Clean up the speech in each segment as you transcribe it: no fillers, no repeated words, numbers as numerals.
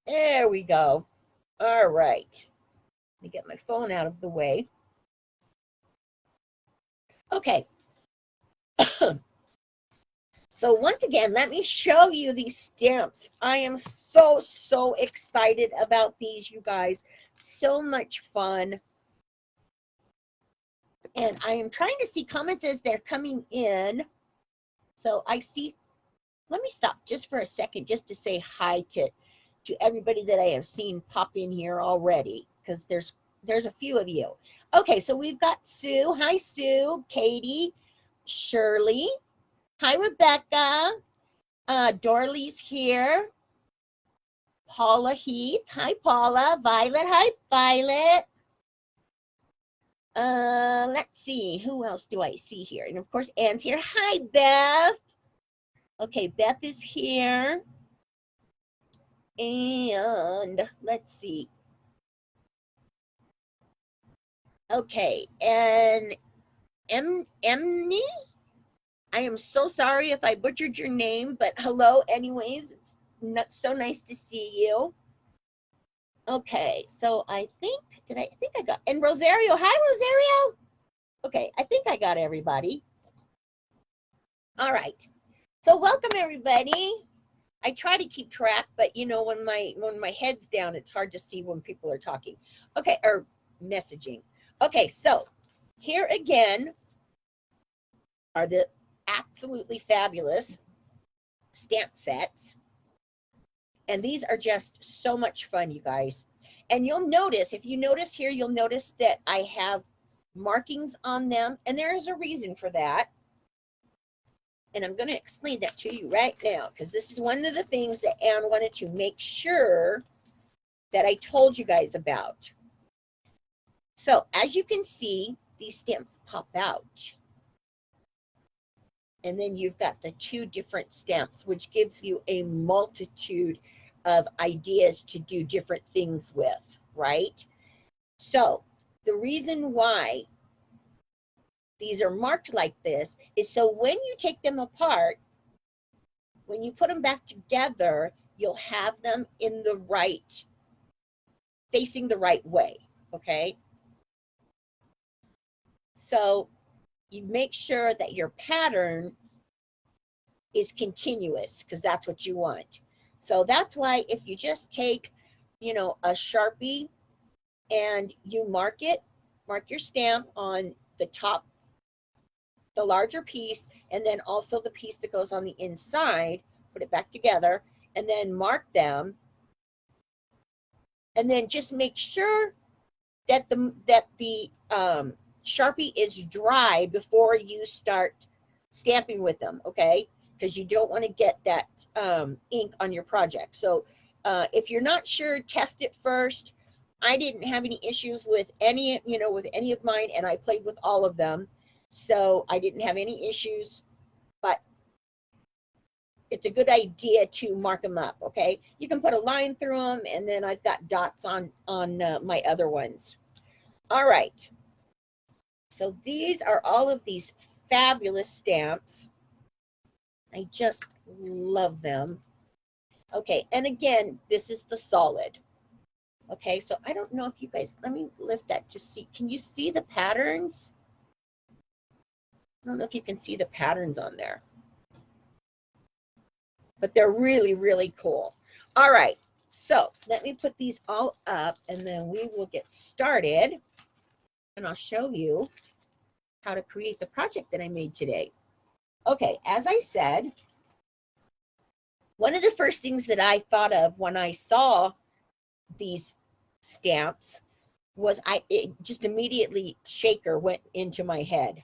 There we go. All right. Let me get my phone out of the way. Okay. So once again, let me show you these stamps. I am so excited about these, you guys. So much fun. And I am trying to see comments as they're coming in. So I see, let me stop just for a second just to say hi to everybody that I have seen pop in here already, because there's a few of you. Okay, so we've got Sue. Hi, Sue. Katie, Shirley. Hi, Rebecca. Dorley's here. Paula Heath. Hi, Paula. Violet. Hi, Violet. Let's see. Who else do I see here? And of course, Anne's here. Hi, Beth. Okay, Beth is here. And let's see. Okay, and Emny, I am so sorry if I butchered your name, but hello anyways. It's not so nice to see you. Okay, so I think I got, and Rosario. Hi, Rosario. Okay, I think I got everybody. All right. So welcome everybody. I try to keep track, but you know, when my head's down, it's hard to see when people are talking. Okay, or messaging. Okay, so here again are the absolutely fabulous stamp sets. And these are just so much fun, you guys. And you'll notice, if you notice here, you'll notice that I have markings on them, and there is a reason for that. And I'm going to explain that to you right now, because this is one of the things that Anne wanted to make sure that I told you guys about. So as you can see, these stamps pop out. And then you've got the two different stamps, which gives you a multitude of ideas to do different things with, right? So the reason why these are marked like this is so when you take them apart, when you put them back together, you'll have them in the right, facing the right way, okay? So you make sure that your pattern is continuous, because that's what you want. So that's why if you just take, you know, a Sharpie and you mark your stamp on the top, the larger piece, and then also the piece that goes on the inside, put it back together, and then mark them. And then just make sure that the Sharpie is dry before you start stamping with them, okay? Because you don't want to get that ink on your project. So if you're not sure, test it first. I didn't have any issues with any, you know, with any of mine, and I played with all of them. So I didn't have any issues, but it's a good idea to mark them up, okay? You can put a line through them, and then I've got dots on my other ones. All right. So these are all of these fabulous stamps. I just love them. Okay, and again, this is the solid. Okay, so I don't know if you guys, let me lift that to see. Can you see the patterns? I don't know if you can see the patterns on there, but they're really cool. All right, so let me put these all up, and then we will get started, and I'll show you how to create the project that I made today. Okay, as I said, one of the first things that I thought of when I saw these stamps was it just immediately shaker went into my head.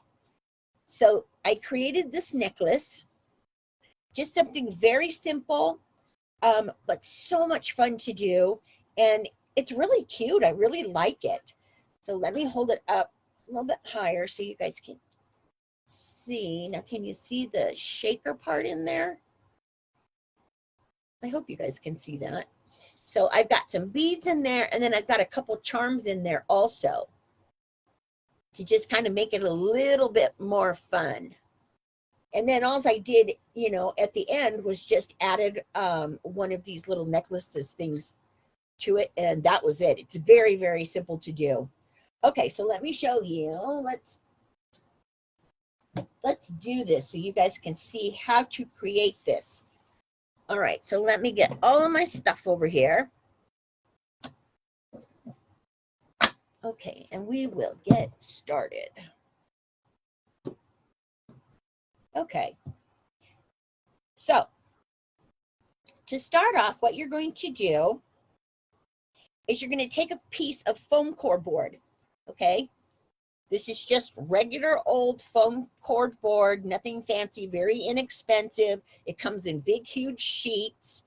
So I created this necklace, just something very simple, but so much fun to do. And it's really cute. I really like it. So let me hold it up a little bit higher so you guys can see. Now, can you see the shaker part in there? I hope you guys can see that. So I've got some beads in there, and then I've got a couple charms in there also to just kind of make it a little bit more fun. And then all I did, you know, at the end was just added one of these little necklaces things to it, and that was it. It's very, very simple to do. Okay, so let me show you. Let's do this so you guys can see how to create this. All right, so let me get all of my stuff over here. Okay, and we will get started. Okay, so to start off, what you're going to do is you're going to take a piece of foam core board, okay? This is just regular old foam core board, nothing fancy, very inexpensive. It comes in big, huge sheets,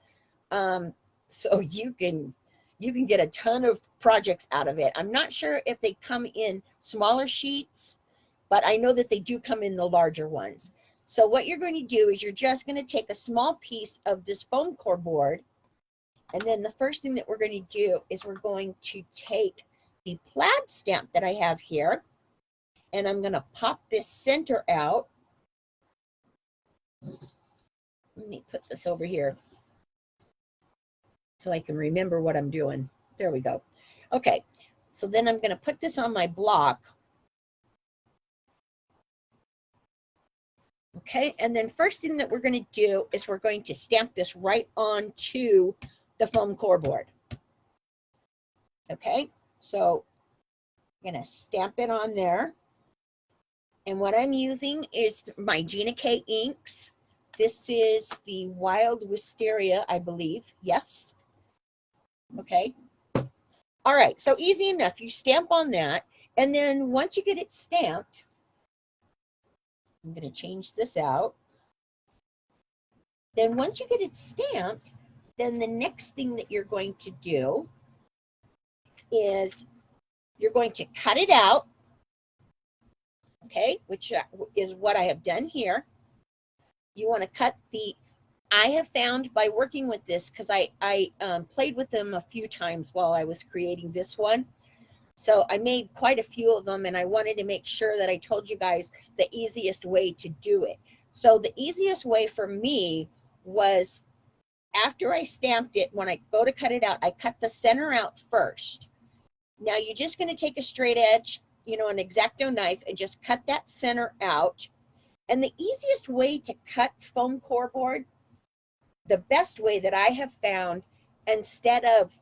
so you can get a ton of projects out of it. I'm not sure if they come in smaller sheets, but I know that they do come in the larger ones. So what you're going to do is you're just going to take a small piece of this foam core board, and then the first thing that we're going to do is we're going to take the plaid stamp that I have here, and I'm going to pop this center out. Let me put this over here so I can remember what I'm doing. There we go. Okay, so then I'm going to put this on my block. Okay, and then first thing that we're going to do is we're going to stamp this right onto the foam core board. Okay, so I'm going to stamp it on there. And what I'm using is my Gina K inks. This is the Wild Wisteria, I believe. Yes. Okay. All right, so easy enough. You stamp on that, and then once you get it stamped, I'm going to change this out. Then once you get it stamped, then the next thing that you're going to do is you're going to cut it out, okay, which is what I have done here. You want to cut I have found by working with this, because I played with them a few times while I was creating this one. So I made quite a few of them, and I wanted to make sure that I told you guys the easiest way to do it. So the easiest way for me was, after I stamped it, when I go to cut it out, I cut the center out first. Now you're just going to take a straight edge, you know, an X-Acto knife, and just cut that center out. And the easiest way to cut foam core board, the best way that I have found, instead of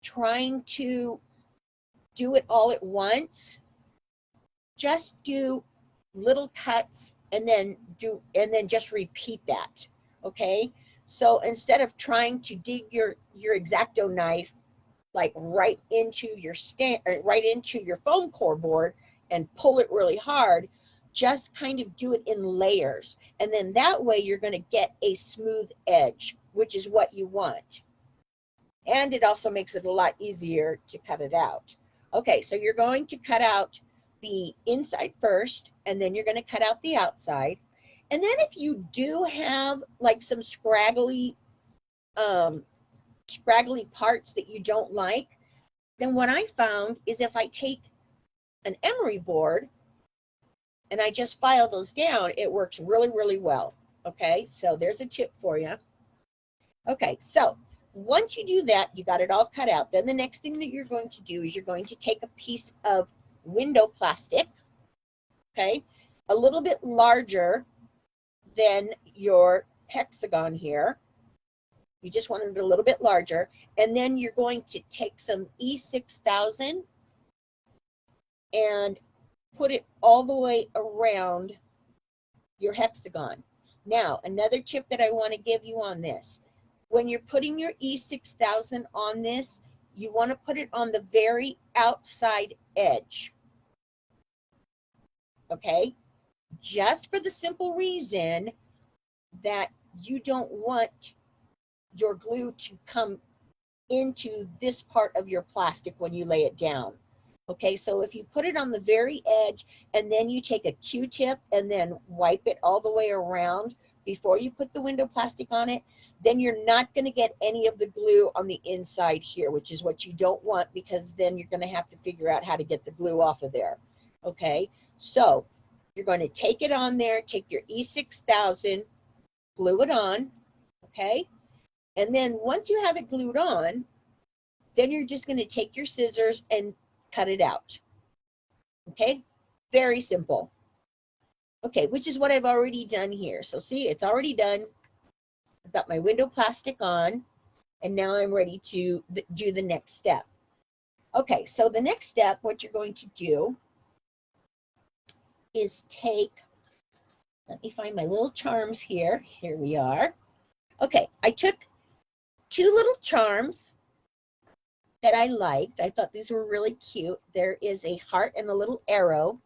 trying to do it all at once, just do little cuts and then just repeat that. Okay, so instead of trying to dig your X-Acto knife like right into your foam core board and pull it really hard, just kind of do it in layers, and then that way you're going to get a smooth edge, which is what you want. And it also makes it a lot easier to cut it out. Okay, so you're going to cut out the inside first, and then you're going to cut out the outside. And then if you do have like some scraggly parts that you don't like, then what I found is if I take an emery board and I just file those down, it works really, really well. Okay, so there's a tip for you. Okay, so once you do that, you got it all cut out. Then the next thing that you're going to do is you're going to take a piece of window plastic, okay, a little bit larger than your hexagon here. You just want it a little bit larger. And then you're going to take some E6000 and put it all the way around your hexagon. Now, another tip that I want to give you on this, when you're putting your E6000 on this, you want to put it on the very outside edge. Okay? Just for the simple reason that you don't want your glue to come into this part of your plastic when you lay it down. Okay, so if you put it on the very edge and then you take a Q-tip and then wipe it all the way around before you put the window plastic on it, then you're not going to get any of the glue on the inside here, which is what you don't want, because then you're going to have to figure out how to get the glue off of there. Okay, so you're going to take it on there, take your E6000, glue it on, okay? And then once you have it glued on, Then you're just going to take your scissors and cut it out. Okay, very simple. Okay, which is what I've already done here. So see, it's already done. I've got my window plastic on, and now I'm ready to do the next step. Okay, so the next step, what you're going to do is take, let me find my little charms here. Here we are. Okay, I took 2 little charms that I liked. I thought these were really cute. There is a heart and a little arrow.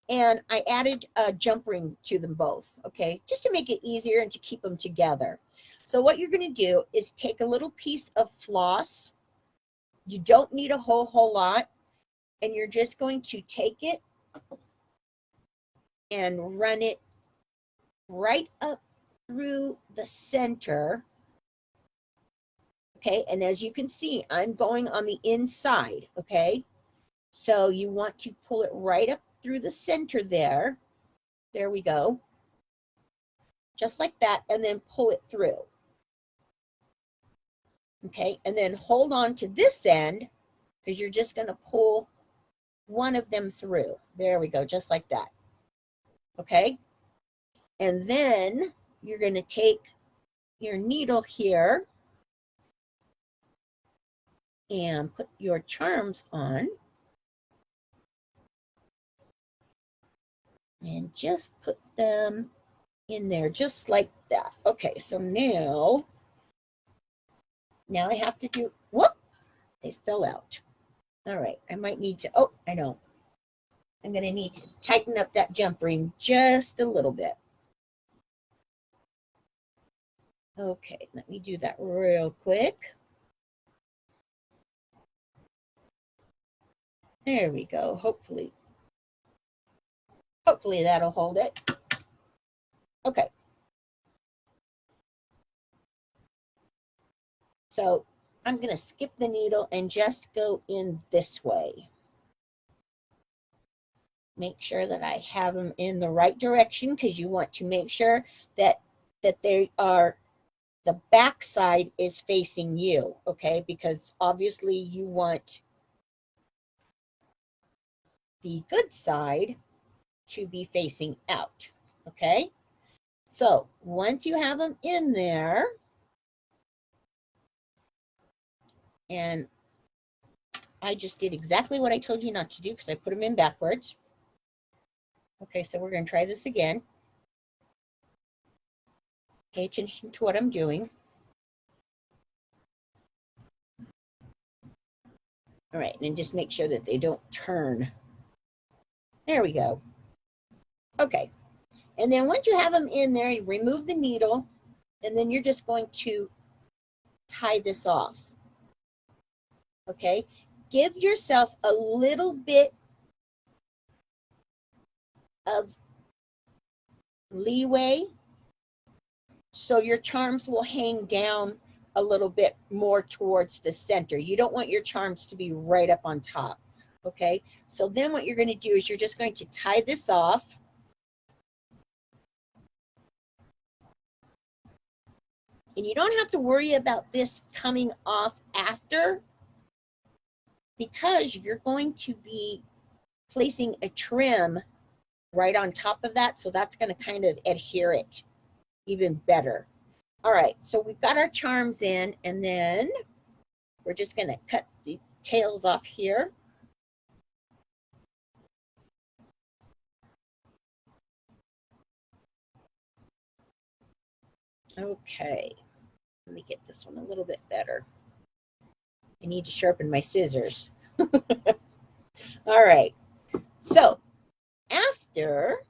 And I added a jump ring to them both, okay, just to make it easier and to keep them together. So what you're going to do is take a little piece of floss. You don't need a whole lot. And you're just going to take it and run it right up through the center. Okay, and as you can see, I'm going on the inside, okay? So you want to pull it right up through the center there. There we go. Just like that, and then pull it through. Okay, and then hold on to this end because you're just going to pull one of them through. There we go, just like that. Okay, and then you're going to take your needle here and put your charms on. And just put them in there just like that. Okay, so now I have to do, whoop, they fell out. All right, I might need to, oh, I know. I'm going to need to tighten up that jump ring just a little bit. Okay, let me do that real quick. There we go, hopefully that'll hold it. Okay. So I'm going to skip the needle and just go in this way. Make sure that I have them in the right direction because you want to make sure that they are, the back side is facing you, okay? Because obviously you want the good side to be facing out, okay? So once you have them in there, and I just did exactly what I told you not to do because I put them in backwards. Okay, so we're going to try this again. Pay attention to what I'm doing. All right, and just make sure that they don't turn. There we go. Okay, and then once you have them in there, you remove the needle, and then you're just going to tie this off. Okay, give yourself a little bit of leeway so your charms will hang down a little bit more towards the center. You don't want your charms to be right up on top. Okay, so then what you're going to do is you're just going to tie this off. And you don't have to worry about this coming off after because you're going to be placing a trim right on top of that. So that's going to kind of adhere it even better. All right, so we've got our charms in, and then we're just going to cut the tails off here. Okay, let me get this one a little bit better. I need to sharpen my scissors. All right, so after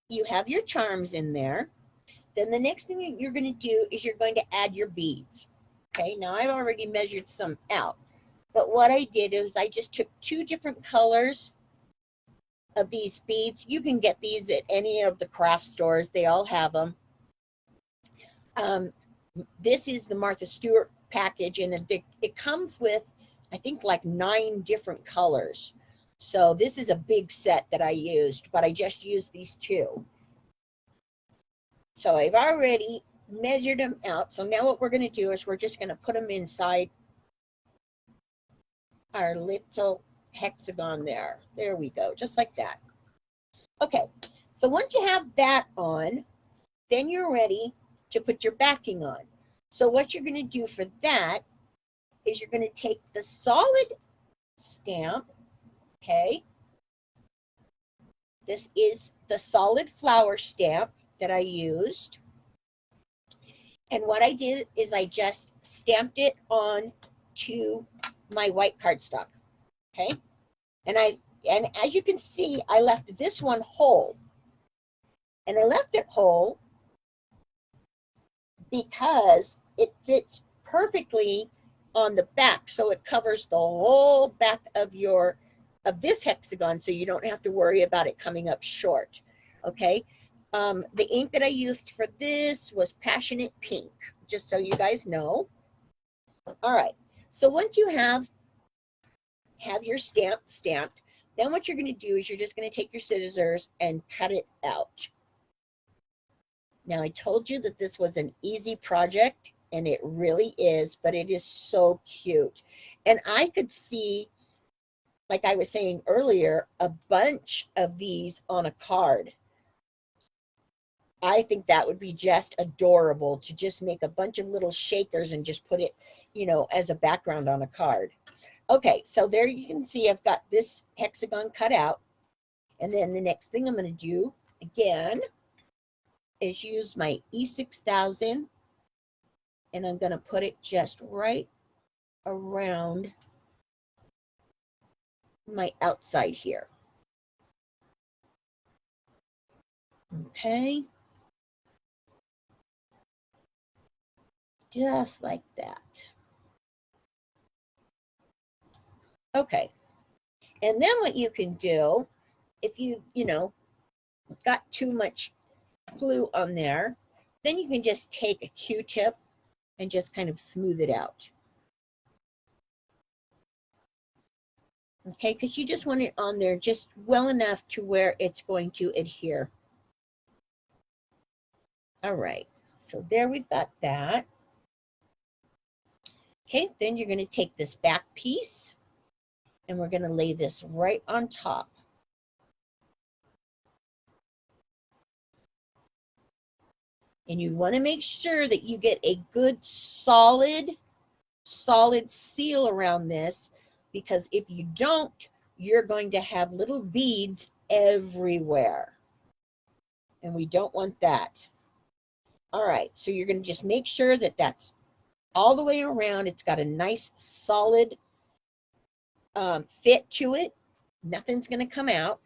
you have your charms in there, then the next thing you're going to do is you're going to add your beads. Okay, now I've already measured some out, but what I did is I just took 2 different colors of these beads. You can get these at any of the craft stores. They all have them. This is the Martha Stewart package, and it comes with, I think, like 9 different colors. So this is a big set that I used, but I just used these 2. So I've already measured them out. So now what we're going to do is we're just going to put them inside our little hexagon there. There we go, just like that. Okay, so once you have that on, then you're ready to put your backing on. So what you're going to do for that is you're going to take the solid stamp, okay? This is the solid flower stamp that I used. And what I did is I just stamped it on to my white cardstock, okay? And as you can see, I left this one whole. And I left it whole because it fits perfectly on the back, so it covers the whole back of this hexagon, so you don't have to worry about it coming up short. Okay, the ink that I used for this was Passionate Pink, just so you guys know. All right, so once you have your stamp stamped, then what you're going to do is you're just going to take your scissors and cut it out. Now, I told you that this was an easy project, and it really is, but it is so cute. And I could see, like I was saying earlier, a bunch of these on a card. I think that would be just adorable to just make a bunch of little shakers and just put it, you know, as a background on a card. Okay, so there you can see I've got this hexagon cut out. And then the next thing I'm going to do, again, is use my E6000, and I'm going to put it just right around my outside here. Okay. Just like that. Okay. And then what you can do, if you know, got too much glue on there, then you can just take a Q-tip and just kind of smooth it out. Okay, because you just want it on there just well enough to where it's going to adhere. All right, so there we've got that. Okay, then you're going to take this back piece and we're going to lay this right on top. And you want to make sure that you get a good solid seal around this, because if you don't, you're going to have little beads everywhere. And we don't want that. All right, so you're going to just make sure that that's all the way around. It's got a nice solid fit to it. Nothing's going to come out.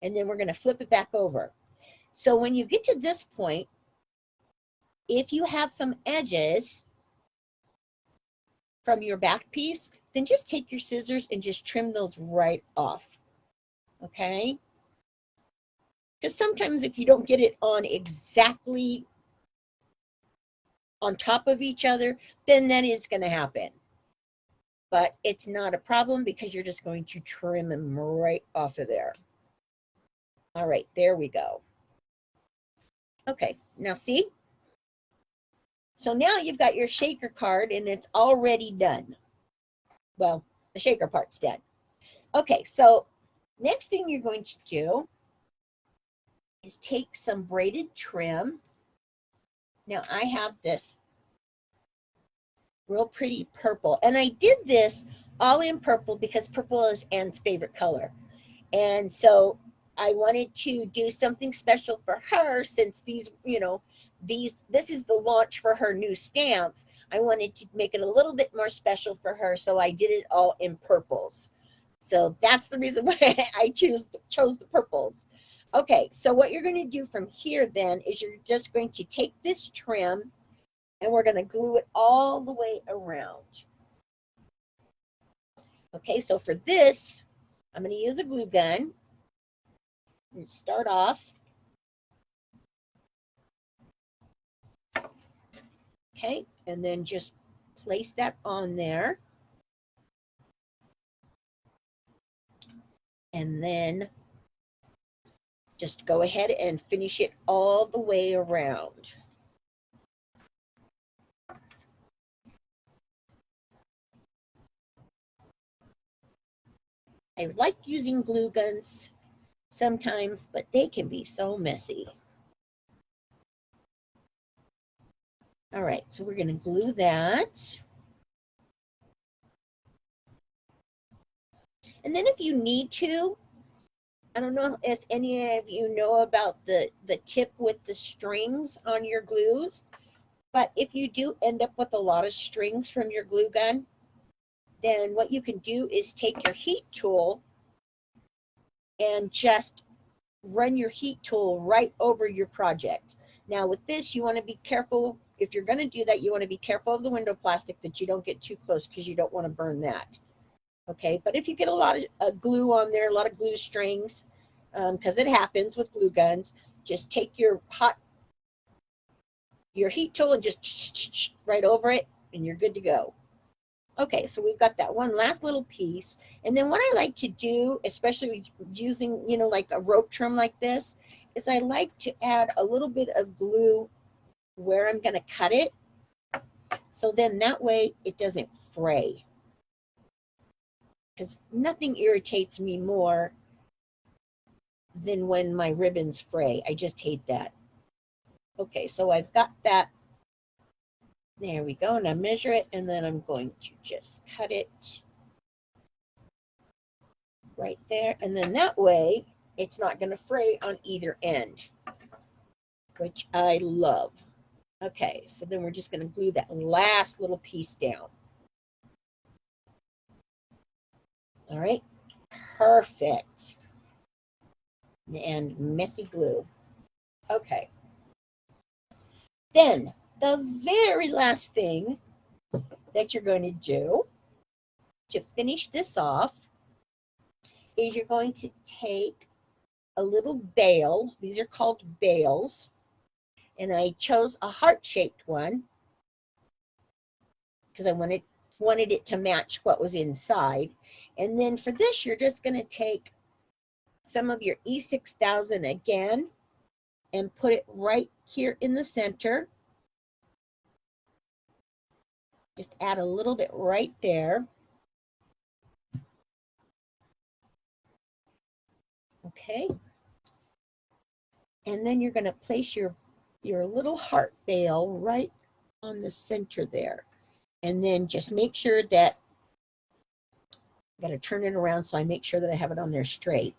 And then we're going to flip it back over. So when you get to this point, if you have some edges from your back piece, then just take your scissors and just trim those right off. Okay? Because sometimes if you don't get it on exactly on top of each other, then that is going to happen. But it's not a problem because you're just going to trim them right off of there. All right, there we go. Okay, now see? So now you've got your shaker card and it's already done. Well, the shaker part's done. Okay, so next thing you're going to do is take some braided trim. Now I have this real pretty purple, and I did this all in purple because purple is Anne's favorite color. And so I wanted to do something special for her, since these, you know, this is the launch for her new stamps. I wanted to make it a little bit more special for her, so I did it all in purples. So that's the reason why I chose the purples. Okay, so what you're going to do from here then is you're just going to take this trim and we're going to glue it all the way around. Okay, so for this, I'm going to use a glue gun and start off. Okay, and then just place that on there. And then just go ahead and finish it all the way around. I like using glue guns sometimes, but they can be so messy. All right, so we're going to glue that. And then if you need to, I don't know if any of you know about the tip with the strings on your glues, but if you do end up with a lot of strings from your glue gun, then what you can do is take your heat tool and just run your heat tool right over your project. Now with this, you want to be careful. If you're going to do that, you want to be careful of the window plastic that you don't get too close because you don't want to burn that. Okay, but if you get a lot of glue on there, a lot of glue strings, because it happens with glue guns, just take your heat tool and just right over it and you're good to go. Okay, so we've got that one last little piece. And then what I like to do, especially using, like a rope trim like this, is I like to add a little bit of glue where I'm going to cut it. So then that way it doesn't fray. Because nothing irritates me more than when my ribbons fray. I just hate that. Okay, so I've got that. There we go. Now measure it, and then I'm going to just cut it right there. And then that way, it's not going to fray on either end, which I love. Okay, so then we're just going to glue that last little piece down. All right, perfect. And messy glue. Okay. Then the very last thing that you're going to do to finish this off is you're going to take a little bail. These are called bails. And I chose a heart-shaped one because I wanted it to match what was inside. And then for this, you're just going to take some of your E6000 again and put it right here in the center. Just add a little bit right there. Okay. And then you're going to place your little heart bail right on the center there. And then just make sure that, I got to turn it around so I make sure that I have it on there straight.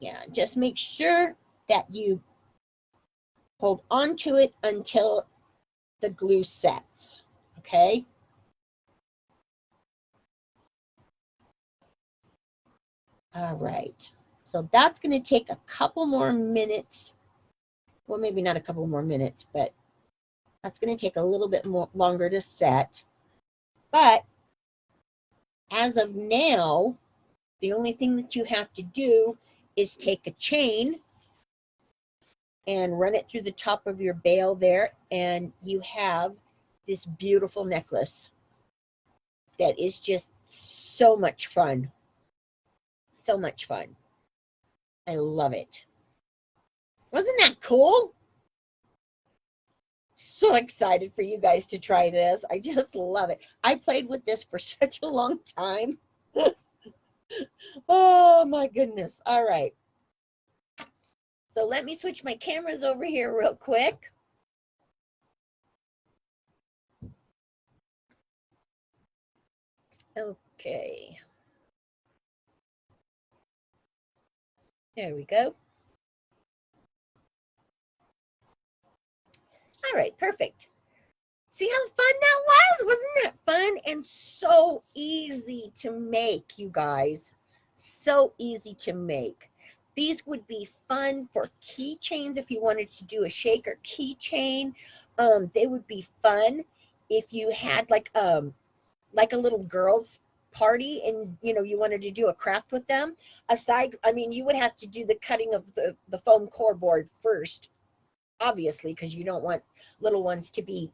Yeah, just make sure that you hold on to it until the glue sets, okay? All right, so that's going to take a couple more minutes. Well, maybe not a couple more minutes, but that's going to take a little bit more longer to set. But as of now, the only thing that you have to do is take a chain and run it through the top of your bail there, and you have this beautiful necklace that is just so much fun. So much fun. I love it. Wasn't that cool? So excited for you guys to try this. I just love it. I played with this for such a long time. Oh my goodness. All right. So let me switch my cameras over here real quick. Okay. There we go. All right, perfect. See how fun that was? Wasn't that fun? And so easy to make, you guys. So easy to make. These would be fun for keychains if you wanted to do a shaker keychain. They would be fun if you had like a little girls party and you wanted to do a craft with them. You would have to do the cutting of the foam core board first, obviously, because you don't want little ones to be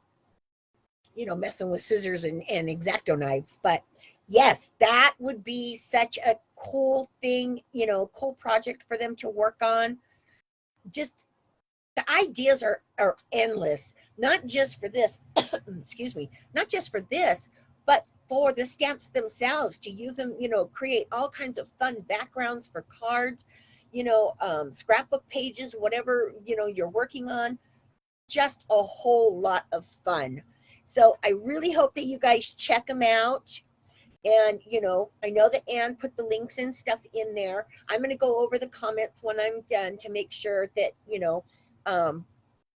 messing with scissors and X-Acto knives. But yes, that would be such a cool thing, cool project for them to work on. Just The ideas are endless, not just for this, excuse me, not just for this, but for the stamps themselves, to use them, create all kinds of fun backgrounds for cards, scrapbook pages, whatever, you're working on. Just a whole lot of fun. So I really hope that you guys check them out. And, I know that Anne put the links and stuff in there. I'm going to go over the comments when I'm done to make sure that,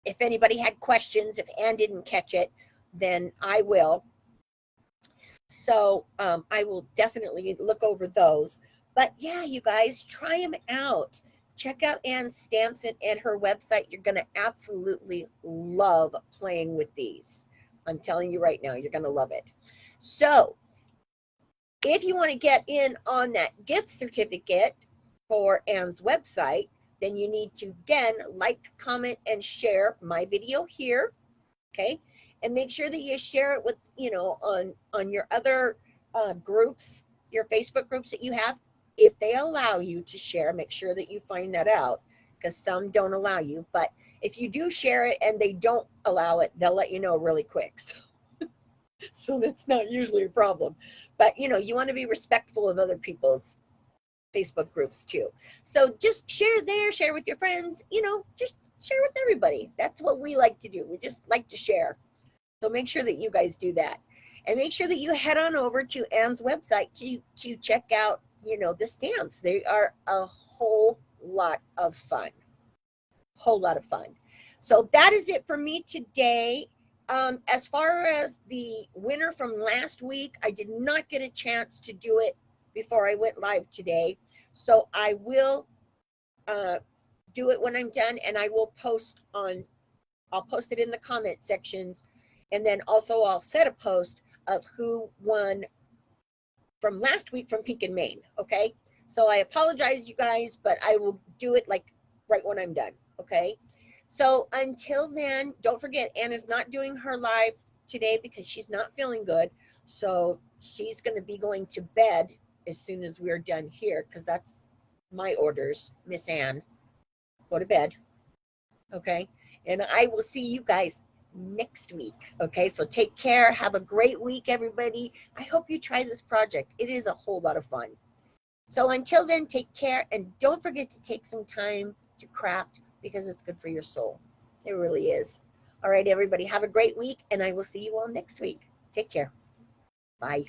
if anybody had questions, if Anne didn't catch it, then I will. So I will definitely look over those. But yeah, you guys, try them out. Check out Anne's stamps and her website. You're going to absolutely love playing with these. I'm telling you right now, you're going to love it. So if you want to get in on that gift certificate for Anne's website, then you need to, again, like, comment, and share my video here, okay? And make sure that you share it with, on your other groups, your Facebook groups that you have. If they allow you to share, make sure that you find that out, because some don't allow you. But if you do share it and they don't allow it, they'll let you know really quick. So that's not usually a problem. But, you want to be respectful of other people's Facebook groups too. So just share there, share with your friends, just share with everybody. That's what we like to do. We just like to share. So make sure that you guys do that. And make sure that you head on over to Anne's website to check out, the stamps. They are a whole lot of fun. Whole lot of fun. So that is it for me today. As far as the winner from last week, I did not get a chance to do it before I went live today. So I will do it when I'm done, and I will I'll post it in the comment sections. And then also I'll set a post of who won from last week from Pink and Maine. Okay. So I apologize, you guys, but I will do it like right when I'm done. Okay. So until then, don't forget, Anna's not doing her live today because she's not feeling good. So she's going to be going to bed as soon as we're done here, because that's my orders, Miss Anne. Go to bed. Okay. And I will see you guys next week. Okay. So take care. Have a great week, everybody. I hope you try this project. It is a whole lot of fun. So until then, take care, and don't forget to take some time to craft, because it's good for your soul. It really is. All right, everybody, have a great week, and I will see you all next week. Take care. Bye.